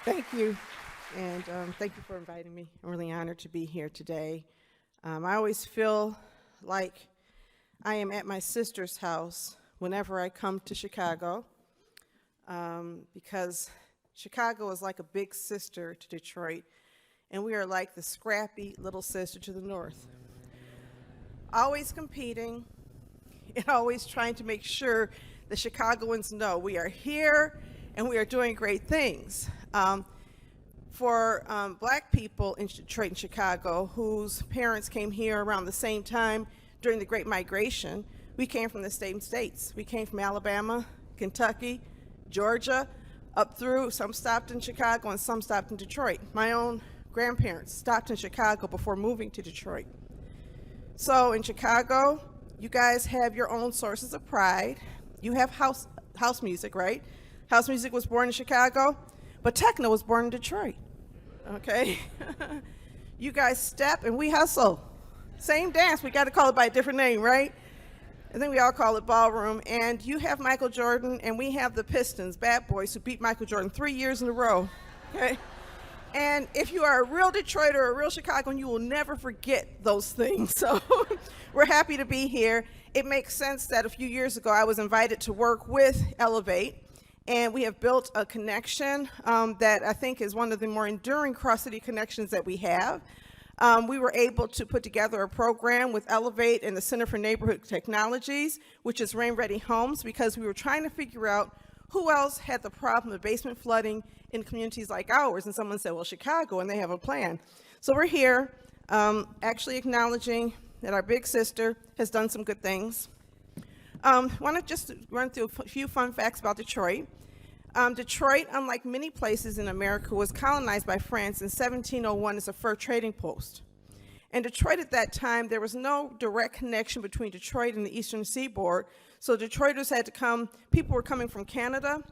Thank you, and thank you for inviting me. I'm really honored to be here today. I always feel like I am at my sister's house whenever I come to Chicago, because Chicago is like a big sister to Detroit, and we are like the scrappy little sister to the north. Always competing and always trying to make sure the Chicagoans know we are here and we are doing great things. For black people in Detroit and Chicago whose parents came here around the same time during the Great Migration, we came from the same states. We came from Alabama, Kentucky, Georgia, up through, some stopped in Chicago and some stopped in Detroit. My own grandparents stopped in Chicago before moving to Detroit. So in Chicago, you guys have your own sources of pride. You have house music, right? House music was born in Chicago, but techno was born in Detroit, okay? You guys step and we hustle. Same dance, we got to call it by a different name, right? I think we all call it ballroom. And you have Michael Jordan, and we have the Pistons, bad boys, who beat Michael Jordan 3 years in a row, okay? And if you are a real Detroiter or a real Chicagoan, you will never forget those things. So we're happy to be here. It makes sense that a few years ago I was invited to work with Elevate, and we have built a connection that I think is one of the more enduring cross-city connections that we have. We were able to put together a program with Elevate and the Center for Neighborhood Technologies, which is Rain Ready Homes, because we were trying to figure out who else had the problem of basement flooding in communities like ours. And someone said, well, Chicago, and they have a plan. So we're here actually acknowledging that our big sister has done some good things. I want to just run through a few fun facts about Detroit. Detroit, unlike many places in America, was colonized by France in 1701 as a fur trading post. And Detroit at that time, there was no direct connection between Detroit and the eastern seaboard, so Detroiters had to come, people were coming from Canada,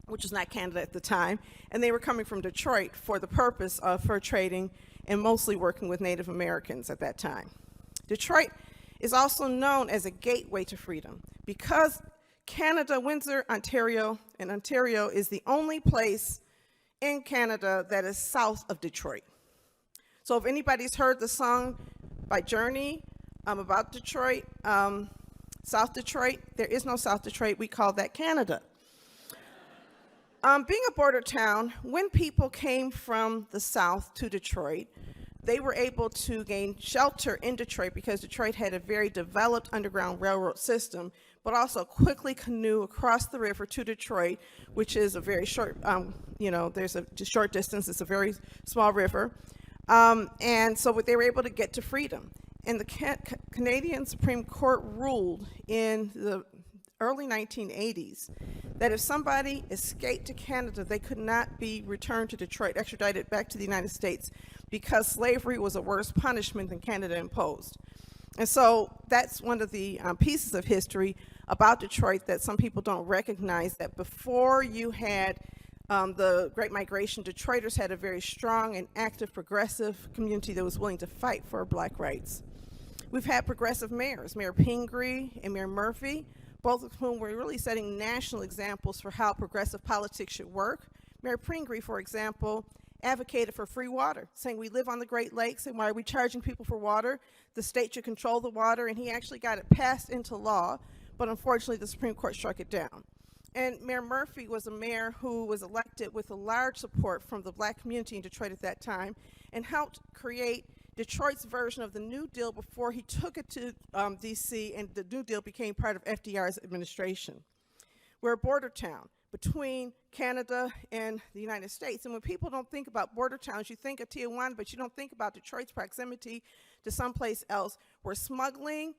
which was not Canada at the time, and they were coming from Detroit for the purpose of fur trading and mostly working with Native Americans at that time. Detroit is also known as a gateway to freedom because Canada, Windsor, Ontario, and Ontario is the only place in Canada that is south of Detroit. So if anybody's heard the song by Journey about Detroit, South Detroit, there is no South Detroit. We call that Canada. Being a border town, when people came from the south to Detroit, they were able to gain shelter in Detroit because Detroit had a very developed underground railroad system, but also quickly canoe across the river to Detroit, which is a very short, there's a short distance, it's a very small river. And so they were able to get to freedom. And the Canadian Supreme Court ruled in the early 1980s that if somebody escaped to Canada, they could not be returned to Detroit, extradited back to the United States, because slavery was a worse punishment than Canada imposed. And so that's one of the pieces of history about Detroit that some people don't recognize, that before you had the Great Migration, Detroiters had a very strong and active progressive community that was willing to fight for black rights. We've had progressive mayors, Mayor Pingree and Mayor Murphy, both of whom were really setting national examples for how progressive politics should work. Mayor Pingree, for example, advocated for free water, saying we live on the Great Lakes, and why are we charging people for water? The state should control the water, and he actually got it passed into law, but unfortunately the Supreme Court struck it down. And Mayor Murphy was a mayor who was elected with a large support from the black community in Detroit at that time, and helped create Detroit's version of the New Deal before he took it to DC, and the New Deal became part of FDR's administration. We're a border town between Canada and the United States. And when people don't think about border towns, you think of Tijuana, but you don't think about Detroit's proximity to someplace else where smuggling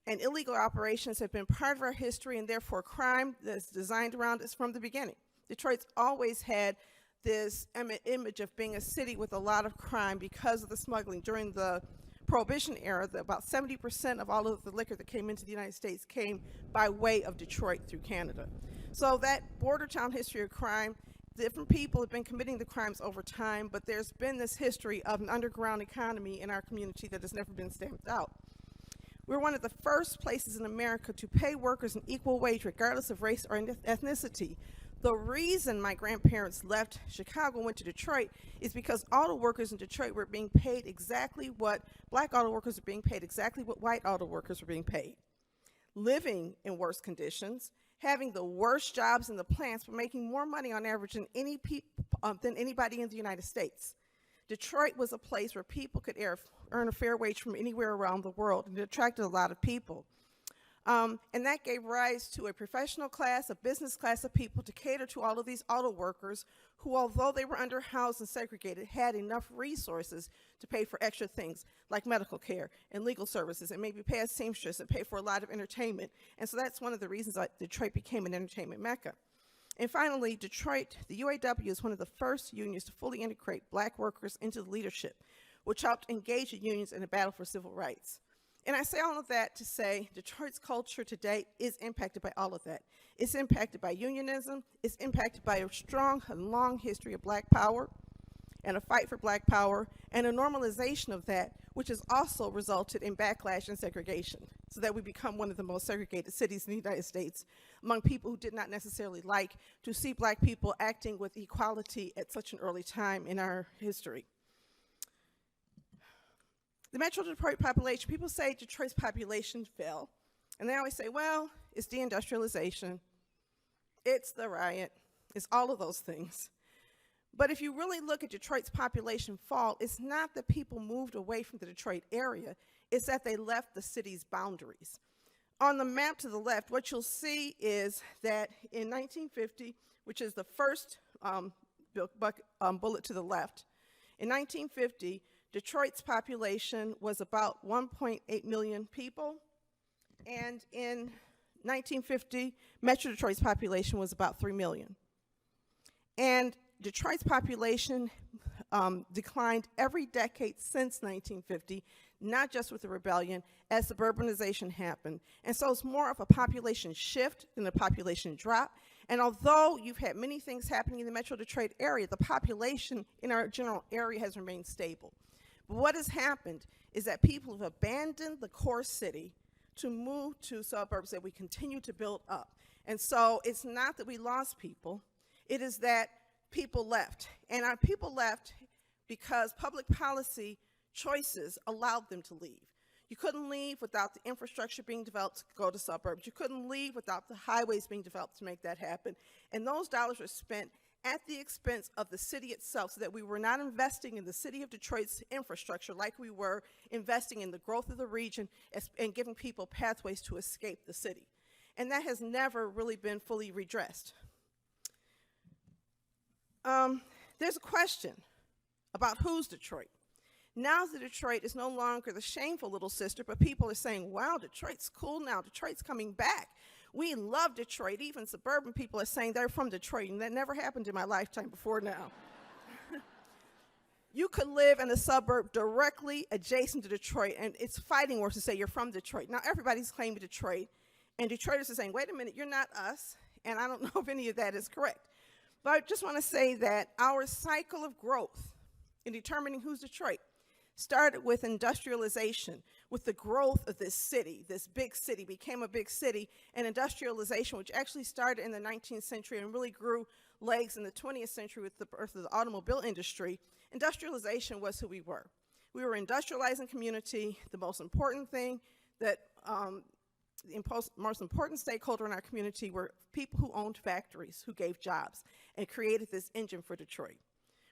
and illegal operations have been part of our history, and therefore crime that's designed around us from the beginning. Detroit's always had this image of being a city with a lot of crime because of the smuggling. During the Prohibition era, about 70% of all of the liquor that came into the United States came by way of Detroit through Canada. So that border town history of crime, different people have been committing the crimes over time, but there's been this history of an underground economy in our community that has never been stamped out. We're one of the first places in America to pay workers an equal wage regardless of race or ethnicity. The reason my grandparents left Chicago and went to Detroit is because auto workers in Detroit were being paid exactly what black auto workers were being paid, exactly what white auto workers were being paid. Living in worse conditions, having the worst jobs in the plants, but making more money on average than anybody in the United States. Detroit was a place where people could earn a fair wage from anywhere around the world, and it attracted a lot of people. And that gave rise to a professional class, a business class of people to cater to all of these auto workers who, although they were underhoused and segregated, had enough resources to pay for extra things like medical care and legal services and maybe pay a seamstress and pay for a lot of entertainment. And so that's one of the reasons that Detroit became an entertainment mecca. And finally, Detroit, the UAW is one of the first unions to fully integrate black workers into the leadership, which helped engage the unions in a battle for civil rights. And I say all of that to say Detroit's culture today is impacted by all of that. It's impacted by unionism. It's impacted by a strong and long history of black power and a fight for black power and a normalization of that, which has also resulted in backlash and segregation, so that we become one of the most segregated cities in the United States among people who did not necessarily like to see black people acting with equality at such an early time in our history. The Metro Detroit population, people say Detroit's population fell. And they always say, well, it's deindustrialization, it's the riot, it's all of those things. But if you really look at Detroit's population fall, it's not that people moved away from the Detroit area, it's that they left the city's boundaries. On the map to the left, what you'll see is that in 1950, which is the first bullet to the left, in 1950, Detroit's population was about 1.8 million people, and in 1950, Metro Detroit's population was about 3 million. And Detroit's population declined every decade since 1950, not just with the rebellion, as suburbanization happened. And so it's more of a population shift than a population drop. And although you've had many things happening in the Metro Detroit area, the population in our general area has remained stable. But what has happened is that people have abandoned the core city to move to suburbs that we continue to build up. And so it's not that we lost people, it is that people left. And our people left because public policy choices allowed them to leave. You couldn't leave without the infrastructure being developed to go to suburbs. You couldn't leave without the highways being developed to make that happen. And those dollars were spent at the expense of the city itself, so that we were not investing in the city of Detroit's infrastructure like we were investing in the growth of the region and giving people pathways to escape the city. And that has never really been fully redressed. There's a question about who's Detroit. Now that Detroit is no longer the shameful little sister, but people are saying, wow, Detroit's cool now, Detroit's coming back. We love Detroit. Even suburban people are saying they're from Detroit, and that never happened in my lifetime before now. You could live in a suburb directly adjacent to Detroit, and it's fighting words to say you're from Detroit. Now, everybody's claiming Detroit, and Detroiters are saying, wait a minute, you're not us, and I don't know if any of that is correct. But I just want to say that our cycle of growth in determining who's Detroit started with industrialization, with the growth of this city. This big city became a big city, and industrialization, which actually started in the 19th century and really grew legs in the 20th century with the birth of the automobile industry. Industrialization was who we were. We were an industrializing community. The most important thing that the most important stakeholder in our community were people who owned factories, who gave jobs, and created this engine for Detroit.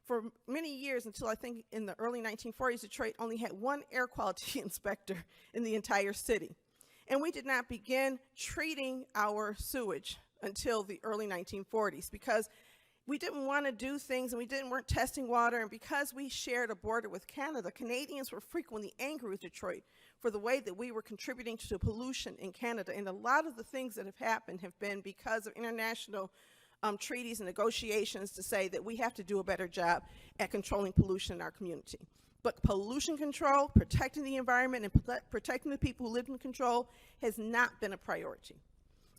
For many years, until I think in the early 1940s, Detroit only had one air quality inspector in the entire city. And we did not begin treating our sewage until the early 1940s because we didn't want to do things, and we weren't testing water, and because we shared a border with Canada, Canadians were frequently angry with Detroit for the way that we were contributing to pollution in Canada. And a lot of the things that have happened have been because of international treaties and negotiations to say that we have to do a better job at controlling pollution in our community. But pollution control, protecting the environment, and protecting the people who live in control has not been a priority.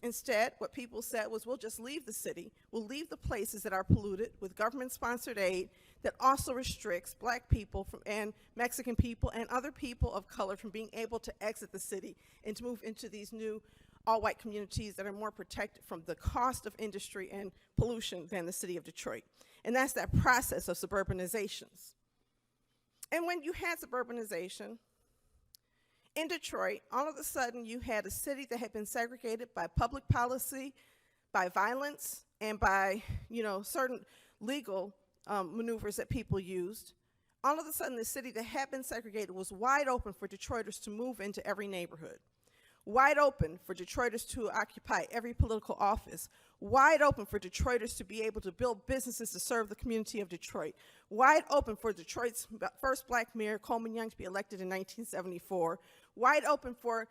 Instead, what people said was, we'll just leave the city, we'll leave the places that are polluted with government-sponsored aid that also restricts black people and Mexican people and other people of color from being able to exit the city and to move into these new all-white communities that are more protected from the cost of industry and pollution than the city of Detroit. And that's that process of suburbanizations. And when you had suburbanization in Detroit, all of a sudden you had a city that had been segregated by public policy, by violence, and by, certain legal maneuvers that people used. All of a sudden, the city that had been segregated was wide open for Detroiters to move into every neighborhood, wide open for Detroiters to occupy every political office, wide open for Detroiters to be able to build businesses to serve the community of Detroit, wide open for Detroit's first black mayor, Coleman Young, to be elected in 1974, wide open for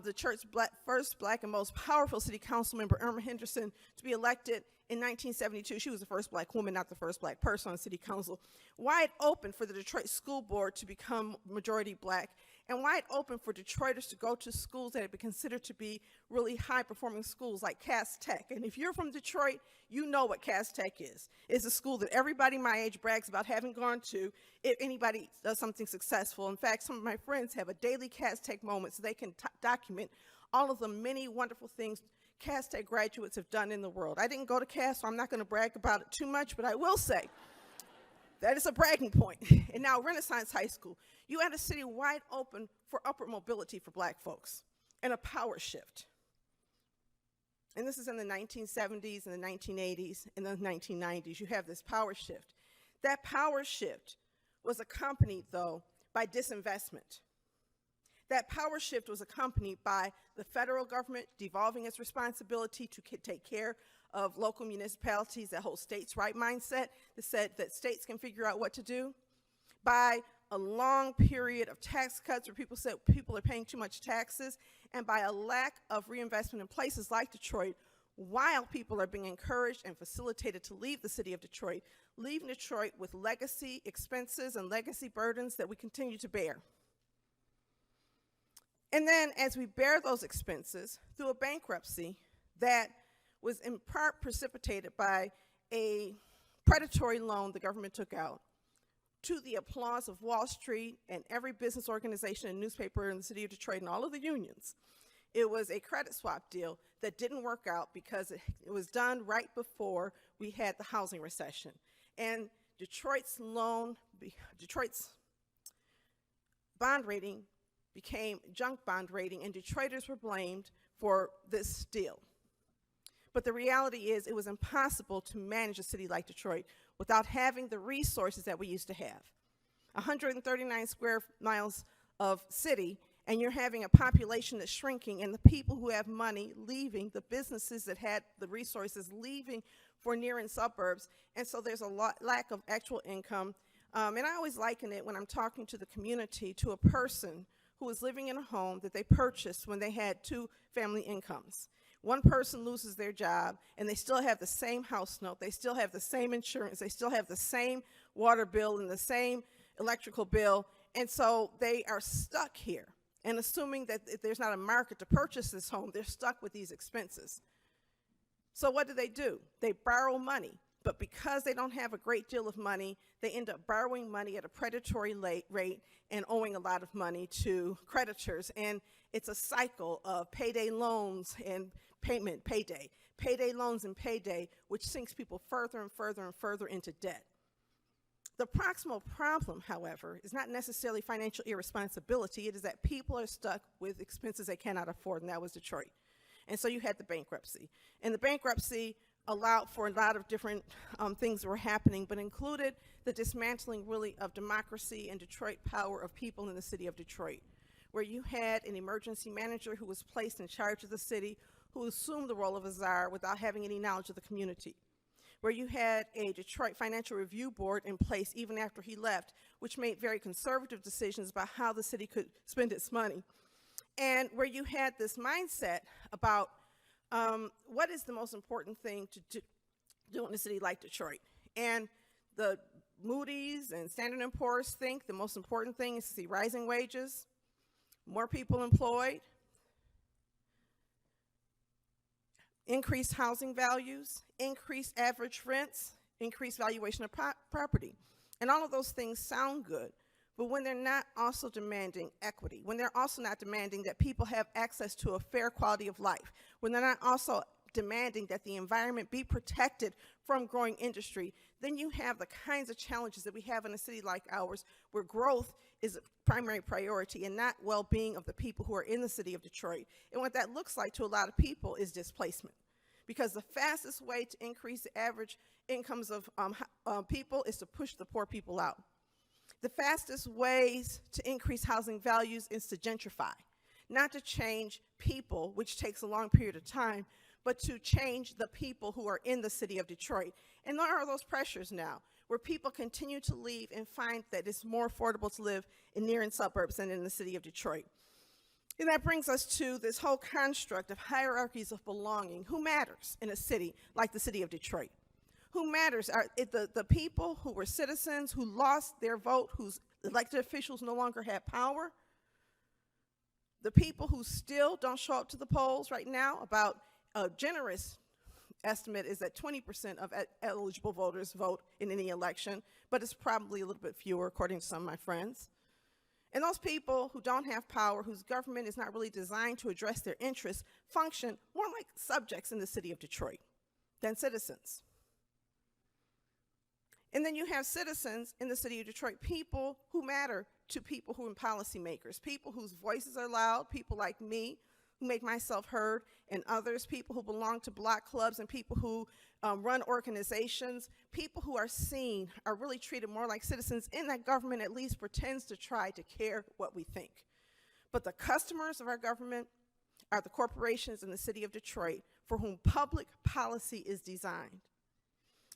Detroit's first black and most powerful city council member, Irma Henderson, to be elected in 1972. She was the first black woman, not the first black person on city council. Wide open for the Detroit School Board to become majority black, and wide open for Detroiters to go to schools that had been considered to be really high-performing schools like Cass Tech. And if you're from Detroit, you know what Cass Tech is. It's a school that everybody my age brags about having gone to if anybody does something successful. In fact, some of my friends have a daily Cass Tech moment so they can document all of the many wonderful things Cass Tech graduates have done in the world. I didn't go to Cass, so I'm not going to brag about it too much, but I will say that is a bragging point. And now Renaissance High School, you had a city wide open for upward mobility for black folks and a power shift. And this is in the 1970s and the 1980s and the 1990s. You have this power shift. That power shift was accompanied, though, by disinvestment. That power shift was accompanied by the federal government devolving its responsibility to take care of local municipalities, that whole states' right mindset that said that states can figure out what to do, by a long period of tax cuts where people said people are paying too much taxes, and by a lack of reinvestment in places like Detroit, while people are being encouraged and facilitated to leave the city of Detroit, leaving Detroit with legacy expenses and legacy burdens that we continue to bear. And then as we bear those expenses through a bankruptcy that was in part precipitated by a predatory loan the government took out, to the applause of Wall Street and every business organization and newspaper in the city of Detroit and all of the unions, it was a credit swap deal that didn't work out because it was done right before we had the housing recession. And Detroit's bond rating became junk bond rating, and Detroiters were blamed for this deal. But the reality is it was impossible to manage a city like Detroit without having the resources that we used to have. 139 square miles of city, and you're having a population that's shrinking, and the people who have money leaving, the businesses that had the resources leaving for near and suburbs, and so there's a lack of actual income. And I always liken it when I'm talking to the community to a person who was living in a home that they purchased when they had two family incomes. One person loses their job, and they still have the same house note, they still have the same insurance, they still have the same water bill and the same electrical bill, and so they are stuck here. And assuming that if there's not a market to purchase this home, they're stuck with these expenses. So what do? They borrow money, but because they don't have a great deal of money, they end up borrowing money at a predatory rate and owing a lot of money to creditors. And it's a cycle of payday loans and payday loans and payday, which sinks people further and further and further into debt. The proximal problem, however, is not necessarily financial irresponsibility. It is that people are stuck with expenses they cannot afford, and that was Detroit. And so you had the bankruptcy. And the bankruptcy allowed for a lot of different things that were happening, but included the dismantling, really, of democracy and Detroit power of people in the city of Detroit, where you had an emergency manager who was placed in charge of the city, who assumed the role of a czar without having any knowledge of the community, where you had a Detroit Financial Review Board in place even after he left, which made very conservative decisions about how the city could spend its money, and where you had this mindset about what is the most important thing to do in a city like Detroit. And the Moody's and Standard & Poor's think the most important thing is to see rising wages, more people employed, increased housing values, increased average rents, increased valuation of property. And all of those things sound good, but when they're not also demanding equity, when they're also not demanding that people have access to a fair quality of life, when they're not also demanding that the environment be protected from growing industry, then you have the kinds of challenges that we have in a city like ours, where growth is a primary priority and not well-being of the people who are in the city of Detroit. And what that looks like to a lot of people is displacement. Because the fastest way to increase the average incomes of people is to push the poor people out. The fastest ways to increase housing values is to gentrify, not to change people, which takes a long period of time, but to change the people who are in the city of Detroit. And there are those pressures now, where people continue to leave and find that it's more affordable to live in near and suburbs than in the city of Detroit. And that brings us to this whole construct of hierarchies of belonging. Who matters in a city like the city of Detroit? Who matters? Are it the people who were citizens, who lost their vote, whose elected officials no longer have power? The people who still don't show up to the polls right now? About a generous estimate is that 20% of eligible voters vote in any election, but it's probably a little bit fewer according to some of my friends. And those people who don't have power, whose government is not really designed to address their interests, function more like subjects in the city of Detroit than citizens. And then you have citizens in the city of Detroit, people who matter to people who are policymakers, people whose voices are loud, people like me, who make myself heard, and others, people who belong to block clubs and people who run organizations, people who are seen are really treated more like citizens, in that government at least pretends to try to care what we think. But the customers of our government are the corporations in the city of Detroit for whom public policy is designed.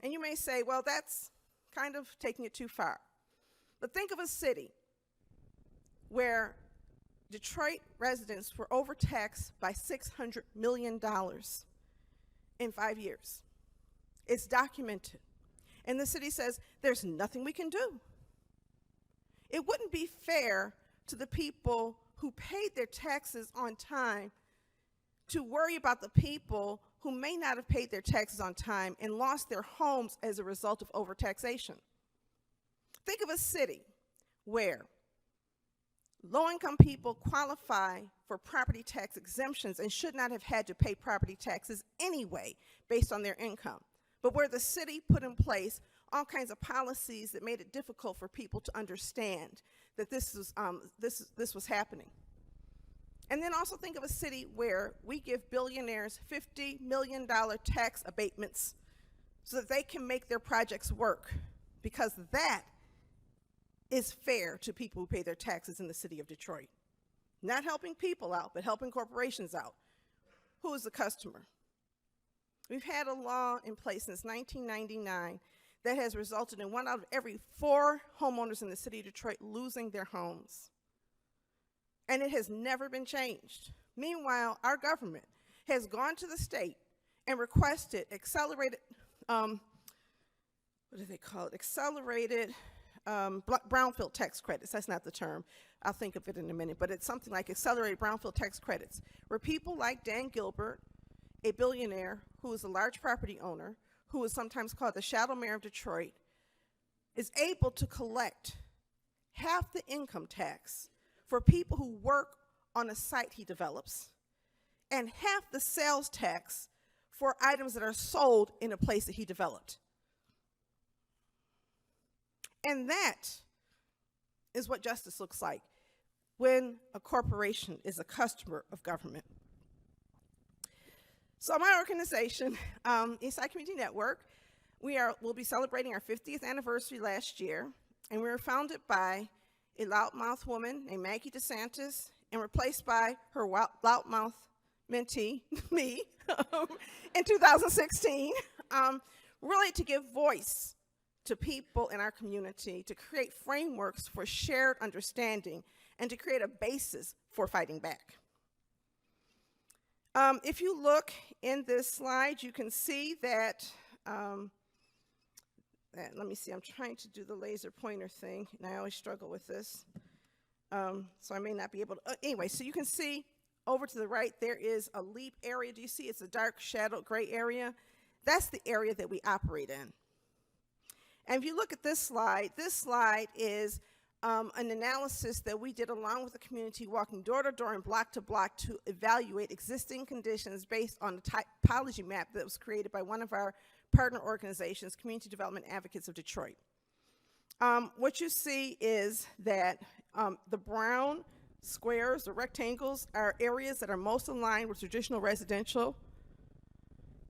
And you may say, well, that's kind of taking it too far. But think of a city where Detroit residents were overtaxed by $600 million in 5 years. It's documented. And the city says, there's nothing we can do. It wouldn't be fair to the people who paid their taxes on time to worry about the people who may not have paid their taxes on time and lost their homes as a result of overtaxation. Think of a city where low-income people qualify for property tax exemptions and should not have had to pay property taxes anyway based on their income, but where the city put in place all kinds of policies that made it difficult for people to understand that this was happening. And then also think of a city where we give billionaires $50 million tax abatements so that they can make their projects work, because that is fair to people who pay their taxes in the city of Detroit. Not helping people out, but helping corporations out. Who is the customer? We've had a law in place since 1999 that has resulted in 1 out of every 4 homeowners in the city of Detroit losing their homes. And it has never been changed. Meanwhile, our government has gone to the state and requested accelerated, what do they call it? Accelerated brownfield tax credits. That's not the term. I'll think of it in a minute, but it's something like accelerated brownfield tax credits, where people like Dan Gilbert, a billionaire who is a large property owner, who is sometimes called the shadow mayor of Detroit, is able to collect half the income tax for people who work on a site he develops, and half the sales tax for items that are sold in a place that he developed. And that is what justice looks like when a corporation is a customer of government. So my organization, Eastside Community Network, we'll be celebrating our 50th anniversary last year, and we were founded by a loudmouth woman named Maggie DeSantis and replaced by her loudmouth mentee, me, in 2016, really to give voice to people in our community, to create frameworks for shared understanding, and to create a basis for fighting back. If you look in this slide, you can see that, let me see, I'm trying to do the laser pointer thing, and I always struggle with this, so I may not be able to, anyway, so you can see over to the right, there is a LEAP area. Do you see it's a dark shadowed gray area? That's the area that we operate in. And if you look at this slide is an analysis that we did along with the community, walking door to door and block to block to evaluate existing conditions based on the typology map that was created by one of our partner organizations, Community Development Advocates of Detroit. What you see is that the brown squares, the rectangles, are areas that are most aligned with traditional residential.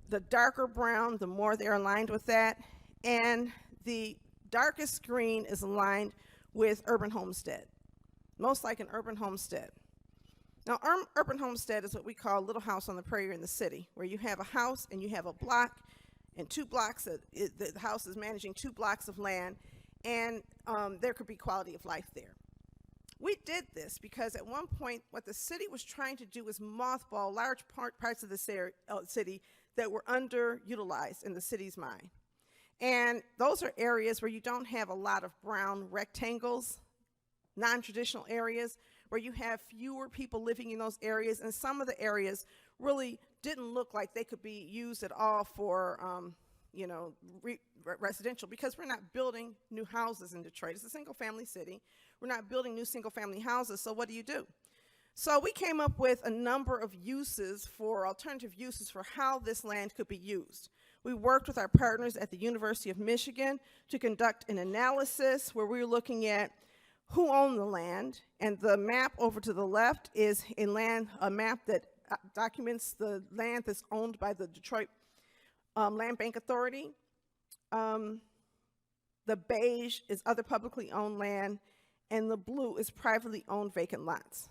The darker brown, the more they're aligned with that. And the darkest green is aligned with urban homestead, most like an urban homestead. Now, urban homestead is what we call little house on the prairie in the city, where you have a house and you have a block and 2 blocks. The house is managing 2 blocks of land, and there could be quality of life there. We did this because at one point, what the city was trying to do was mothball large parts of the city that were underutilized in the city's mind. And those are areas where you don't have a lot of brown rectangles, non-traditional areas, where you have fewer people living in those areas, and some of the areas really didn't look like they could be used at all for residential, because we're not building new houses in Detroit. It's a single-family city. We're not building new single-family houses, so what do? So we came up with a number of alternative uses for how this land could be used. We worked with our partners at the University of Michigan to conduct an analysis where we were looking at who owned the land, and the map over to the left is a map that documents the land that's owned by the Detroit Land Bank Authority. The beige is other publicly owned land, and the blue is privately owned vacant lots.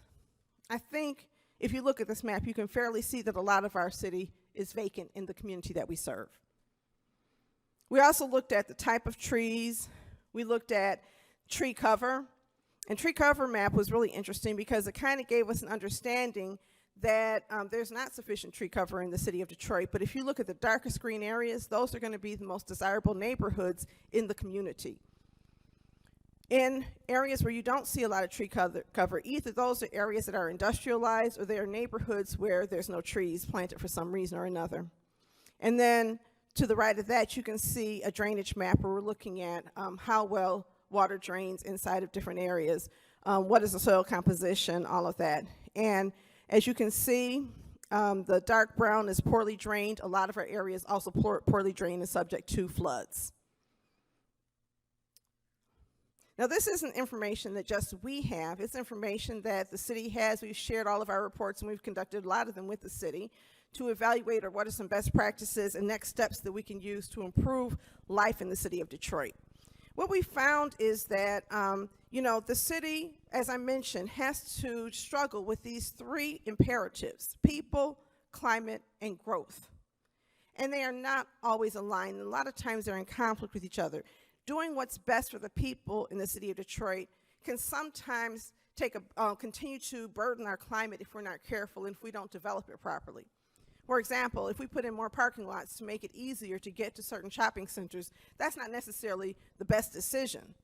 I think if you look at this map, you can fairly see that a lot of our city is vacant in the community that we serve. We also looked at the type of trees. We looked at tree cover. And tree cover map was really interesting because it kind of gave us an understanding that there's not sufficient tree cover in the city of Detroit. But if you look at the darkest green areas, those are going to be the most desirable neighborhoods in the community. In areas where you don't see a lot of tree cover, either those are areas that are industrialized or they are neighborhoods where there's no trees planted for some reason or another. And then to the right of that, you can see a drainage map where we're looking at how well water drains inside of different areas, what is the soil composition, all of that. And as you can see, the dark brown is poorly drained. A lot of our areas also poorly drained and subject to floods. Now, this isn't information that just we have. It's information that the city has. We've shared all of our reports, and we've conducted a lot of them with the city to evaluate what are some best practices and next steps that we can use to improve life in the city of Detroit. What we found is that, the city, as I mentioned, has to struggle with these 3 imperatives: people, climate, and growth. And they are not always aligned. A lot of times they're in conflict with each other. Doing what's best for the people in the city of Detroit can sometimes continue to burden our climate if we're not careful and if we don't develop it properly. For example, if we put in more parking lots to make it easier to get to certain shopping centers, that's not necessarily the best decision.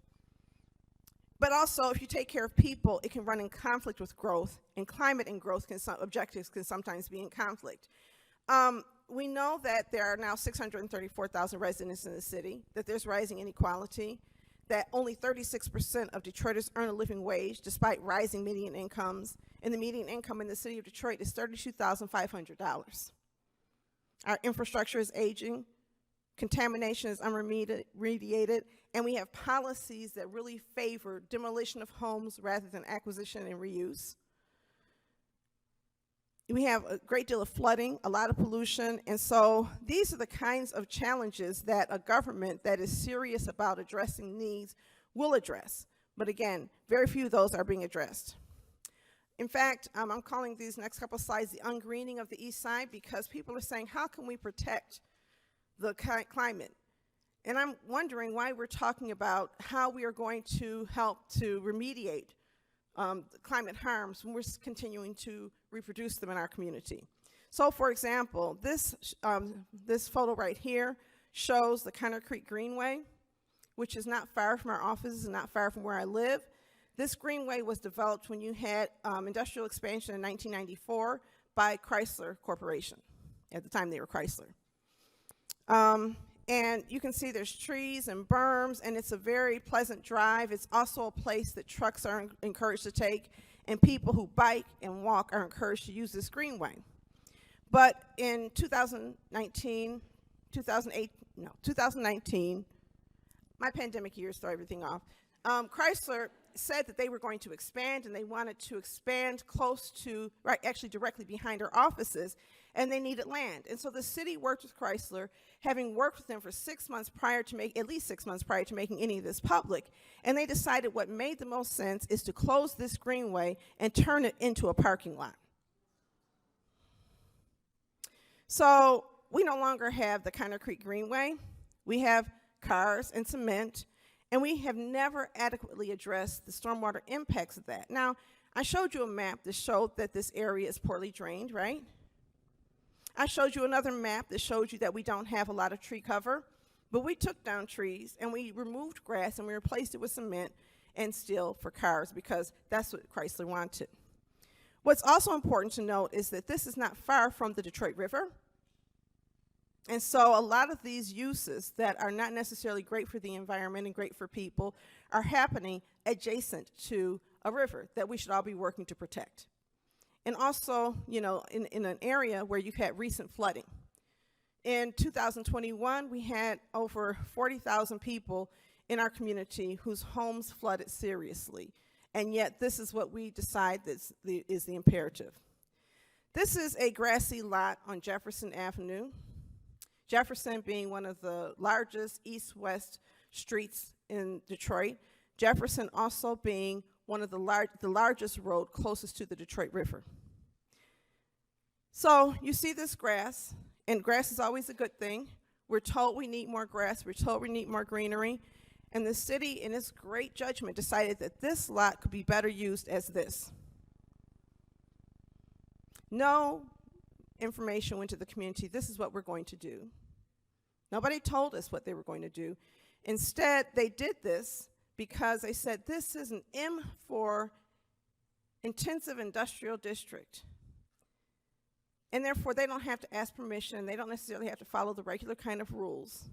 But also, if you take care of people, it can run in conflict with growth, and climate and growth objectives can sometimes be in conflict. We know that there are now 634,000 residents in the city, that there's rising inequality, that only 36% of Detroiters earn a living wage despite rising median incomes, and the median income in the city of Detroit is $32,500. Our infrastructure is aging, contamination is unremediated, and we have policies that really favor demolition of homes rather than acquisition and reuse. We have a great deal of flooding, a lot of pollution, and so these are the kinds of challenges that a government that is serious about addressing needs will address. But again, very few of those are being addressed. In fact, I'm calling these next couple slides the ungreening of the Eastside, because people are saying, how can we protect the climate? And I'm wondering why we're talking about how we are going to help to remediate climate harms when we're continuing to reproduce them in our community. So, for example, this photo right here shows the Conner Creek Greenway, which is not far from our offices and not far from where I live. This greenway was developed when you had industrial expansion in 1994 by Chrysler Corporation. At the time, they were Chrysler. And you can see there's trees and berms, and it's a very pleasant drive. It's also a place that trucks are encouraged to take, and people who bike and walk are encouraged to use this greenway. But in 2019, my pandemic years throw everything off, Chrysler said that they were going to expand, and they wanted to expand close to, right, actually directly behind our offices, and they needed land. And so the city worked with Chrysler, having worked with them for 6 months prior to at least 6 months prior to making any of this public, and they decided what made the most sense is to close this greenway and turn it into a parking lot. So we no longer have the Keynote Creek Greenway. We have cars and cement, and we have never adequately addressed the stormwater impacts of that. Now, I showed you a map that showed that this area is poorly drained, right? I showed you another map that showed you that we don't have a lot of tree cover, but we took down trees and we removed grass and we replaced it with cement and steel for cars because that's what Chrysler wanted. What's also important to note is that this is not far from the Detroit River. And so a lot of these uses that are not necessarily great for the environment and great for people are happening adjacent to a river that we should all be working to protect. And also, you know, in an area where you've had recent flooding. In 2021, we had over 40,000 people in our community whose homes flooded seriously. And yet this is what we decide is the imperative. This is a grassy lot on Jefferson Avenue. Jefferson being one of the largest east-west streets in Detroit. Jefferson also being one of the largest road closest to the Detroit River. So you see this grass, and grass is always a good thing. We're told we need more grass, we're told we need more greenery, and the city, in its great judgment, decided that this lot could be better used as this. No information went to the community, this is what we're going to do. Nobody told us what they were going to do. Instead, they did this because they said this is an M for intensive industrial district. And therefore, they don't have to ask permission, and they don't necessarily have to follow the regular kind of rules,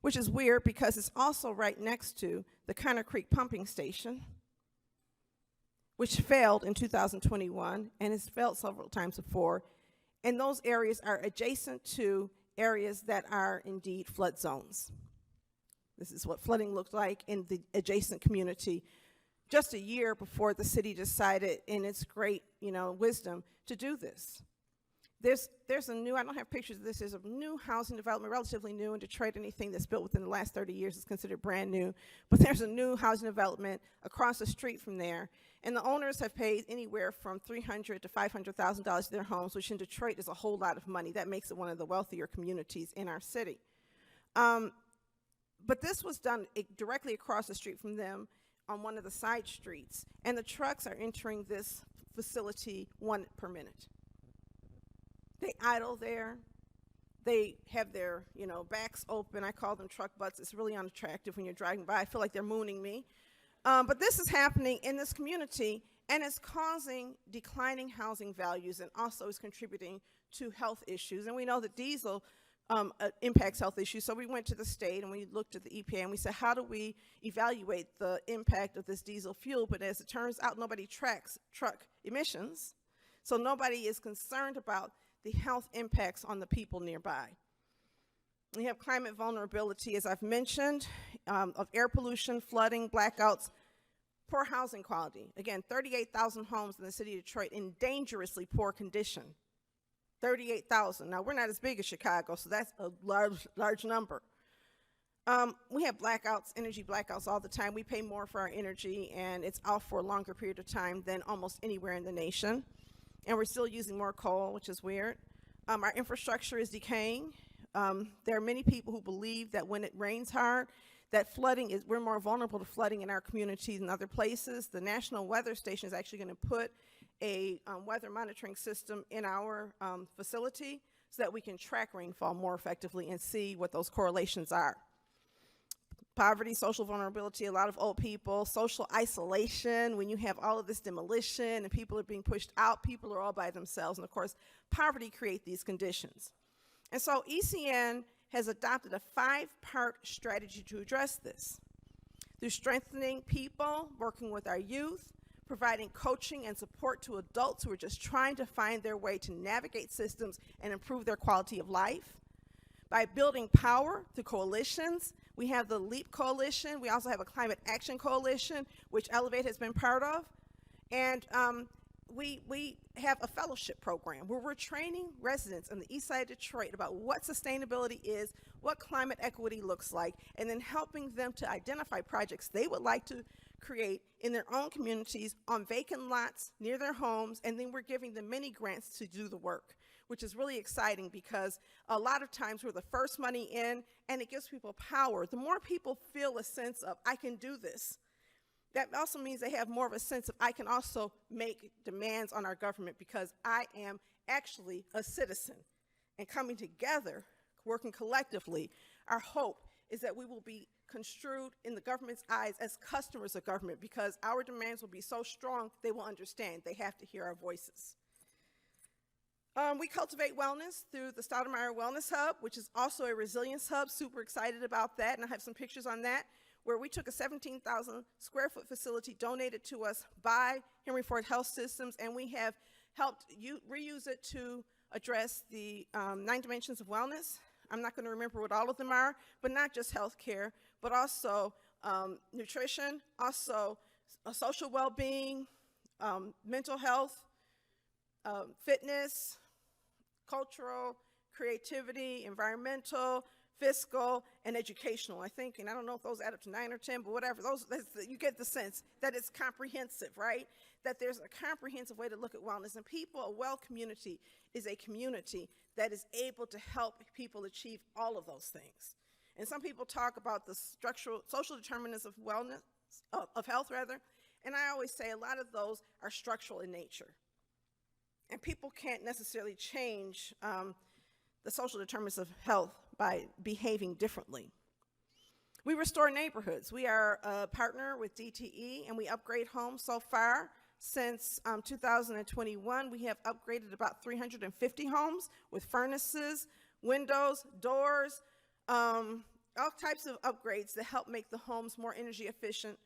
which is weird because it's also right next to the Keynote Creek pumping station, which failed in 2021 and has failed several times before. And those areas are adjacent to areas that are indeed flood zones. This is what flooding looked like in the adjacent community just a year before the city decided in its great, wisdom to do this. There's a new, I don't have pictures of this, there's a new housing development, relatively new in Detroit. Anything that's built within the last 30 years is considered brand new, but there's a new housing development across the street from there, and the owners have paid anywhere from $300,000 to $500,000 to their homes, which in Detroit is a whole lot of money. That makes it one of the wealthier communities in our city. But this was done directly across the street from them on one of the side streets, and the trucks are entering this facility 1 per minute. They idle there. They have their, backs open. I call them truck butts. It's really unattractive when you're driving by. I feel like they're mooning me. But this is happening in this community, and it's causing declining housing values and also is contributing to health issues. And we know that diesel impacts health issues. So we went to the state and we looked at the EPA and we said, how do we evaluate the impact of this diesel fuel? But as it turns out, nobody tracks truck emissions. So nobody is concerned about the health impacts on the people nearby. We have climate vulnerability, as I've mentioned, of air pollution, flooding, blackouts, poor housing quality. Again, 38,000 homes in the city of Detroit in dangerously poor condition. 38,000. Now, we're not as big as Chicago, so that's a large number. We have blackouts, energy blackouts all the time. We pay more for our energy, and it's out for a longer period of time than almost anywhere in the nation. And we're still using more coal, which is weird. Our infrastructure is decaying. There are many people who believe that when it rains hard, that we're more vulnerable to flooding in our communities and other places. The National Weather Station is actually going to put a weather monitoring system in our facility so that we can track rainfall more effectively and see what those correlations are. Poverty, social vulnerability, a lot of old people, social isolation, when you have all of this demolition and people are being pushed out, people are all by themselves. And of course, poverty creates these conditions. And so ECN has adopted a 5-part strategy to address this. Through strengthening people, working with our youth, providing coaching and support to adults who are just trying to find their way to navigate systems and improve their quality of life. By building power through coalitions, we have the LEAP Coalition. We also have a Climate Action Coalition, which Elevate has been part of. And we have a fellowship program where we're training residents in the Eastside of Detroit about what sustainability is, what climate equity looks like, and then helping them to identify projects they would like to create in their own communities on vacant lots near their homes, and then we're giving them many grants to do the work, which is really exciting because a lot of times we're the first money in, and it gives people power. The more people feel a sense of, I can do this, that also means they have more of a sense of, I can also make demands on our government because I am actually a citizen. And coming together, working collectively, our hope is that we will be construed in the government's eyes as customers of government because our demands will be so strong they will understand. They have to hear our voices. We cultivate wellness through the Stoudemire Wellness Hub, which is also a resilience hub. Super excited about that, and I have some pictures on that, where we took a 17,000 square foot facility donated to us by Henry Ford Health Systems, and we have helped reuse it to address the 9 dimensions of wellness. I'm not going to remember what all of them are, but not just healthcare, but also nutrition, also social well-being, mental health, fitness, cultural, creativity, environmental, fiscal, and educational, I think, and I don't know if those add up to 9 or 10, but whatever, you get the sense that it's comprehensive, right? That there's a comprehensive way to look at wellness, and a well community is a community that is able to help people achieve all of those things. And some people talk about the social determinants of wellness, of health rather, and I always say a lot of those are structural in nature. And people can't necessarily change the social determinants of health by behaving differently. We restore neighborhoods. We are a partner with DTE, and we upgrade homes. So far, since 2021, we have upgraded about 350 homes with furnaces, windows, doors, all types of upgrades that help make the homes more energy efficient.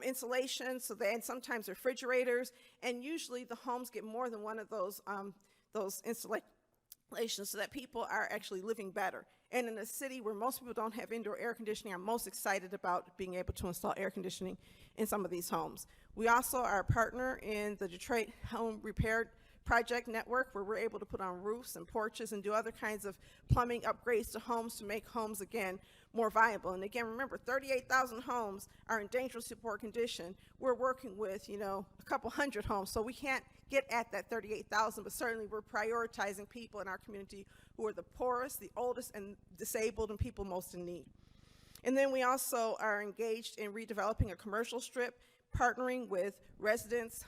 Insulation, and sometimes refrigerators, and usually the homes get more than one of those installations so that people are actually living better. And in a city where most people don't have indoor air conditioning, I'm most excited about being able to install air conditioning in some of these homes. We also are a partner in the Detroit Home Repair Project Network, where we're able to put on roofs and porches and do other kinds of plumbing upgrades to homes to make homes, again, more viable. And again, remember, 38,000 homes are in dangerously poor condition. We're working with, a couple hundred homes, so we can't get at that 38,000, but certainly we're prioritizing people in our community who are the poorest, the oldest, and disabled, and people most in need. And then we also are engaged in redeveloping a commercial strip, partnering with residents,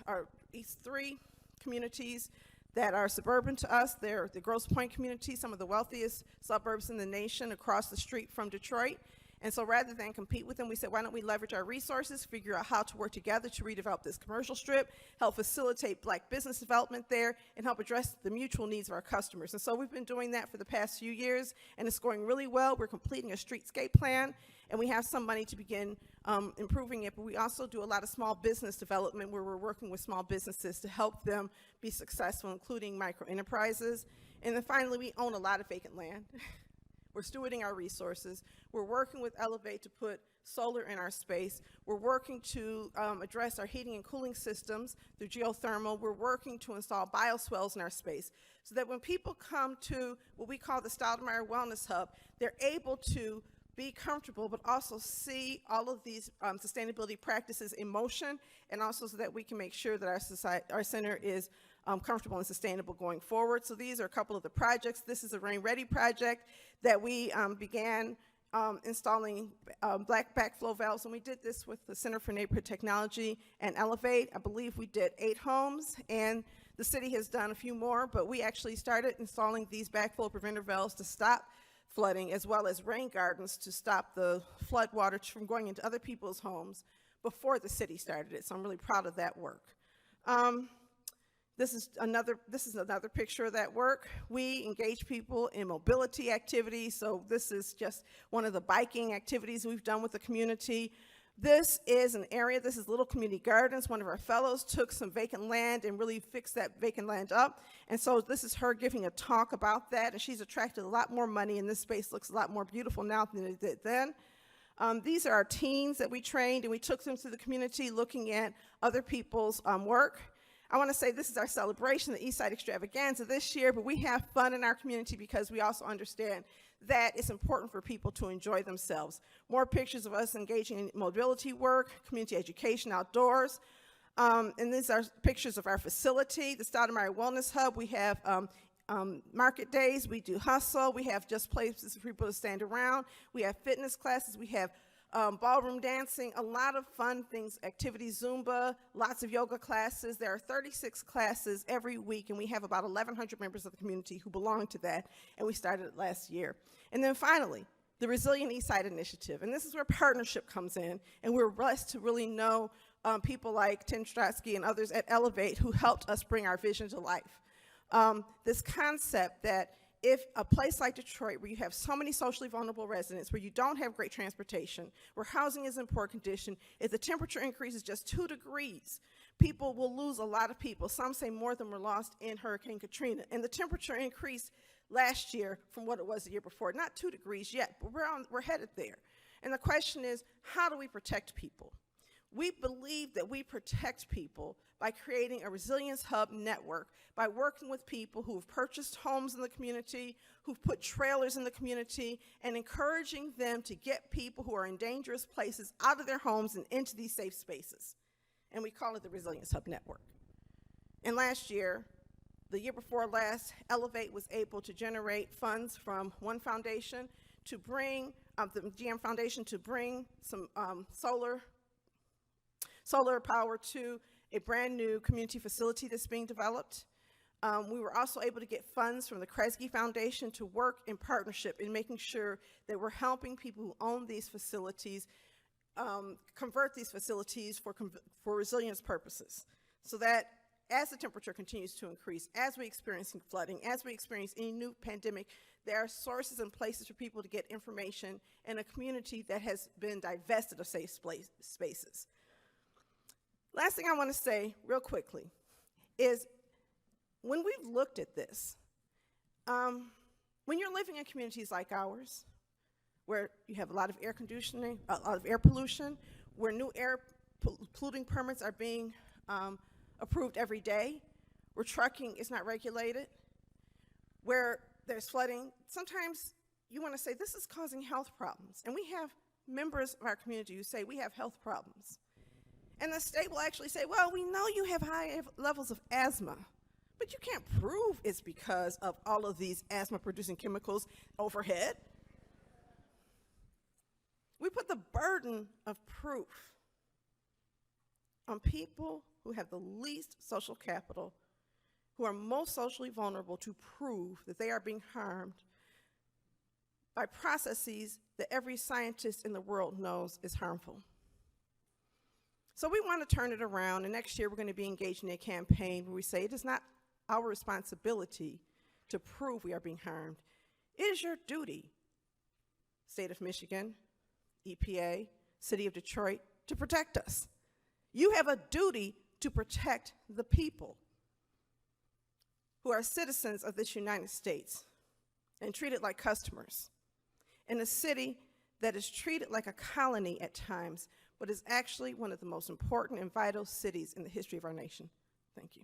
these 3 communities that are suburban to us. They're the Grosse Pointe community, some of the wealthiest suburbs in the nation across the street from Detroit. And so rather than compete with them, we said, why don't we leverage our resources, figure out how to work together to redevelop this commercial strip, help facilitate Black business development there, and help address the mutual needs of our customers. And so we've been doing that for the past few years, and it's going really well. We're completing a streetscape plan, and we have some money to begin improving it, but we also do a lot of small business development where we're working with small businesses to help them be successful, including micro enterprises. And then finally, we own a lot of vacant land. We're stewarding our resources. We're working with Elevate to put solar in our space. We're working to address our heating and cooling systems through geothermal. We're working to install bioswales in our space so that when people come to what we call the Stoudemire Wellness Hub, they're able to be comfortable, but also see all of these sustainability practices in motion, and also so that we can make sure that our center is comfortable and sustainable going forward. So these are a couple of the projects. This is a Rain Ready project that we began installing black backflow valves, and we did this with the Center for Neighborhood Technology and Elevate. I believe we did 8 homes, and the city has done a few more, but we actually started installing these backflow preventer valves to stop flooding, as well as rain gardens to stop the flood water from going into other people's homes before the city started it. So I'm really proud of that work. This is another picture of that work. We engage people in mobility activities. So this is just one of the biking activities we've done with the community. This is an area, this is Little Community Gardens. One of our fellows took some vacant land and really fixed that vacant land up. And so this is her giving a talk about that, and she's attracted a lot more money, and this space looks a lot more beautiful now than it did then. These are our teens that we trained, and we took them through the community looking at other people's work. I want to say this is our celebration, the Eastside Extravaganza this year, but we have fun in our community because we also understand that it's important for people to enjoy themselves. More pictures of us engaging in mobility work, community education outdoors. And these are pictures of our facility, the Stoudemire Wellness Hub. We have market days, we do hustle, we have just places for people to stand around, we have fitness classes, we have ballroom dancing, a lot of fun things, activities, Zumba, lots of yoga classes. There are 36 classes every week, and we have about 1,100 members of the community who belong to that, and we started it last year. And then finally, the Resilient Eastside Initiative, and this is where partnership comes in, and we're blessed to really know people like Tim Stratsky and others at Elevate who helped us bring our vision to life. This concept that if a place like Detroit, where you have so many socially vulnerable residents, where you don't have great transportation, where housing is in poor condition, if the temperature increases just 2 degrees, people will lose a lot of people. Some say more than were lost in Hurricane Katrina. And the temperature increased last year from what it was the year before. Not 2 degrees yet, but we're headed there. And the question is, how do we protect people? We believe that we protect people by creating a resilience hub network, by working with people who have purchased homes in the community, who've put trailers in the community, and encouraging them to get people who are in dangerous places out of their homes and into these safe spaces. And we call it the Resilience Hub Network. And last year, the year before last, Elevate was able to generate funds from one foundation to bring, the GM Foundation, to bring some solar power to a brand new community facility that's being developed. We were also able to get funds from the Kresge Foundation to work in partnership in making sure that we're helping people who own these facilities convert these facilities for resilience purposes, so that as the temperature continues to increase, as we experience flooding, as we experience any new pandemic, there are sources and places for people to get information in a community that has been divested of safe spaces. Last thing I want to say real quickly is when we've looked at this, when you're living in communities like ours, where you have a lot of air conditioning, a lot of air pollution, where new air polluting permits are being approved every day, where trucking is not regulated, where there's flooding, sometimes you want to say this is causing health problems. And we have members of our community who say we have health problems. And the state will actually say, well, we know you have high levels of asthma, but you can't prove it's because of all of these asthma-producing chemicals overhead. We put the burden of proof on people who have the least social capital, who are most socially vulnerable, to prove that they are being harmed by processes that every scientist in the world knows is harmful. So we want to turn it around, and next year we're going to be engaged in a campaign where we say it is not our responsibility to prove we are being harmed. It is your duty, State of Michigan, EPA, City of Detroit, to protect us. You have a duty to protect the people who are citizens of this United States and treated like customers in a city that is treated like a colony at times, but is actually one of the most important and vital cities in the history of our nation. Thank you.